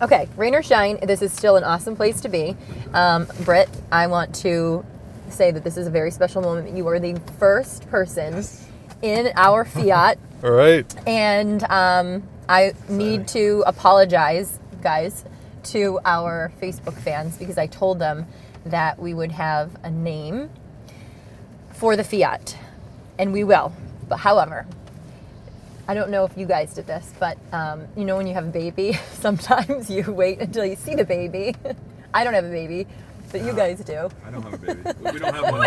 Okay, rain or shine, this is still an awesome place to be. Brit, I want to say that this is a very special moment. You are the first person in our Fiat. All right. And I need to apologize, guys, to our Facebook fans because I told them that we would have a name for the Fiat, and we will. But however, I don't know if you guys did this, but you know when you have a baby, sometimes you wait until you see the baby. I don't have a baby, but you guys do. I don't have a baby. We don't have one.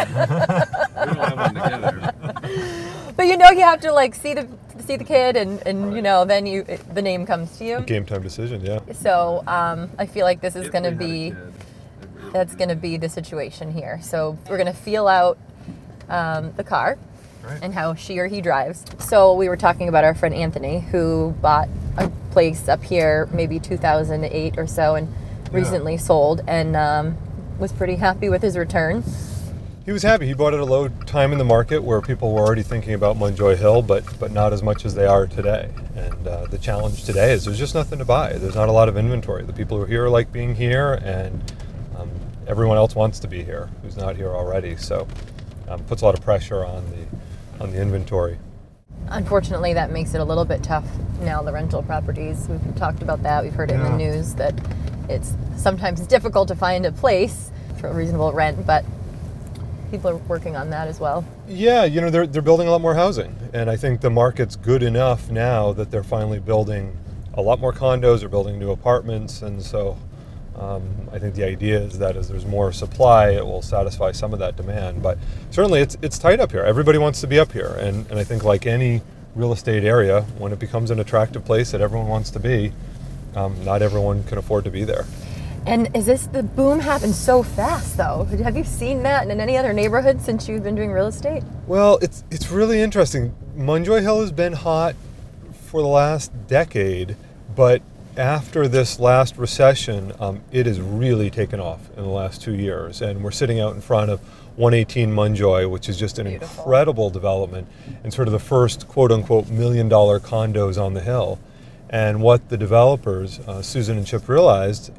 We don't have one together. But you know you have to like see the kid, and you know then the name comes to you. Game time decision, yeah. So I feel like this is going to be that's going to be the situation here. So we're going to feel out the car. Right. And how she or he drives. So we were talking about our friend Anthony, who bought a place up here maybe 2008 or so and recently sold, and was pretty happy with his return. He was happy. He bought it at a low time in the market where people were already thinking about Munjoy Hill, but not as much as they are today. And the challenge today is there's just nothing to buy. There's not a lot of inventory. The people who are here like being here, and everyone else wants to be here who's not here already. So puts a lot of pressure on the inventory. Unfortunately, that makes it a little bit tough now, the rental properties. We've talked about that. We've heard it in the news that it's sometimes difficult to find a place for a reasonable rent, but people are working on that as well. Yeah, you know, they're building a lot more housing, and I think the market's good enough now that they're finally building a lot more condos, they're building new apartments, and so I think the idea is that as there's more supply, it will satisfy some of that demand. But certainly it's tight up here. Everybody wants to be up here. And I think like any real estate area, when it becomes an attractive place that everyone wants to be, not everyone can afford to be there. And the boom happened so fast though? Have you seen that in any other neighborhood since you've been doing real estate? Well, it's really interesting. Munjoy Hill has been hot for the last decade, but after this last recession, it has really taken off in the last 2 years. And we're sitting out in front of 118 Munjoy, which is just an incredible development and sort of the first quote unquote $1 million condos on the hill. And what the developers, Susan and Chip, realized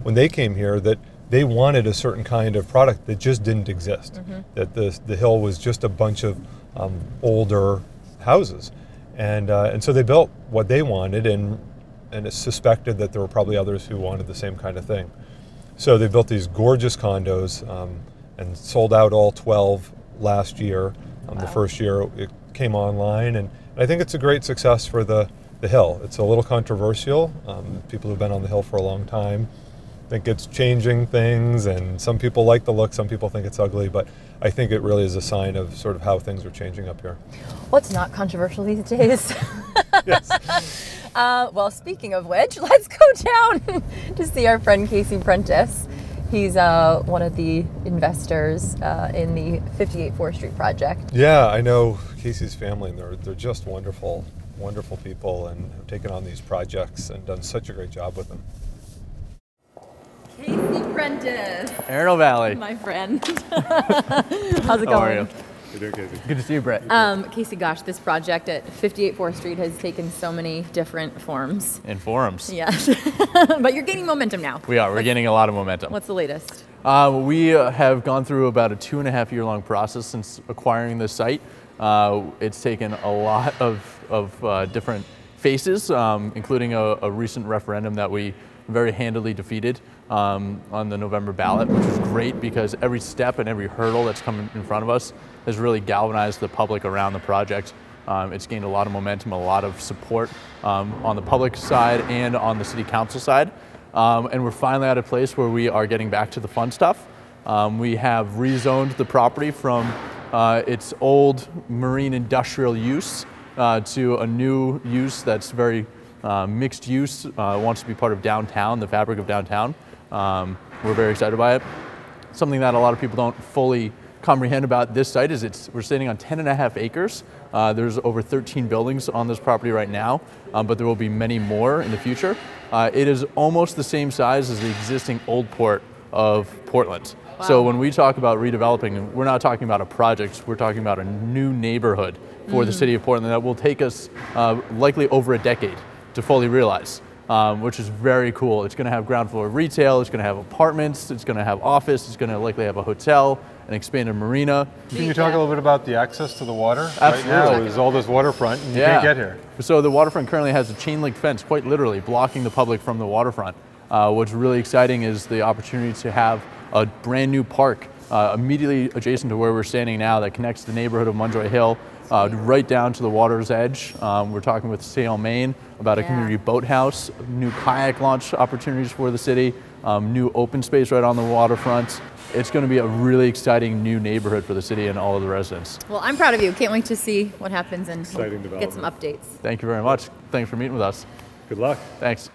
when they came here, that they wanted a certain kind of product that just didn't exist. That the hill was just a bunch of older houses. And so they built what they wanted, and it's suspected that there were probably others who wanted the same kind of thing. So they built these gorgeous condos and sold out all 12 last year. The first year it came online, and I think it's a great success for the hill. It's a little controversial. People who've been on the hill for a long time think it's changing things, and some people like the look, some people think it's ugly, but I think it really is a sign of sort of how things are changing up here. What's not controversial these days? Yes. Well, speaking of which, let's go down to see our friend Casey Prentice. He's one of the investors in the 58 Fore Street Project. Yeah, I know Casey's family, and they're just wonderful, wonderful people, and have taken on these projects and done such a great job with them. Casey Prentice. Arundel Valley. My friend. How's it going? How are you? Good, Casey. Good to see you, Brett. Casey, gosh, this project at 58 Fore Street has taken so many different forms. And forums. Yes. But you're gaining momentum now. We are. We're gaining a lot of momentum. What's the latest? We have gone through about a 2.5-year-long process since acquiring this site. It's taken a lot of different phases, including a recent referendum that we very handily defeated on the November ballot, which is great because every step and every hurdle that's come in front of us has really galvanized the public around the project. It's gained a lot of momentum, a lot of support on the public side and on the city council side. And we're finally at a place where we are getting back to the fun stuff. We have rezoned the property from its old marine industrial use to a new use that's very mixed use, wants to be part of downtown, the fabric of downtown. We're very excited by it. Something that a lot of people don't fully comprehend about this site is we're sitting on 10.5 acres. There's over 13 buildings on this property right now, but there will be many more in the future. It is almost the same size as the existing old port of Portland. Wow. So when we talk about redeveloping, we're not talking about a project, we're talking about a new neighborhood for the city of Portland that will take us likely over a decade to fully realize. which is very cool. It's going to have ground floor retail, it's going to have apartments, it's going to have office, it's going to likely have a hotel, an expanded marina. Can you talk a little bit about the access to the water? Absolutely. Right now there's all this waterfront and you can't get here. So the waterfront currently has a chain link fence, quite literally, blocking the public from the waterfront. What's really exciting is the opportunity to have a brand new park immediately adjacent to where we're standing now that connects the neighborhood of Munjoy Hill right down to the water's edge. We're talking with Sail Maine about a community boathouse, new kayak launch opportunities for the city, new open space right on the waterfront. It's going to be a really exciting new neighborhood for the city and all of the residents. Well, I'm proud of you. Can't wait to see what happens and Exciting get some updates. Thank you very much. Thanks for meeting with us. Good luck. Thanks.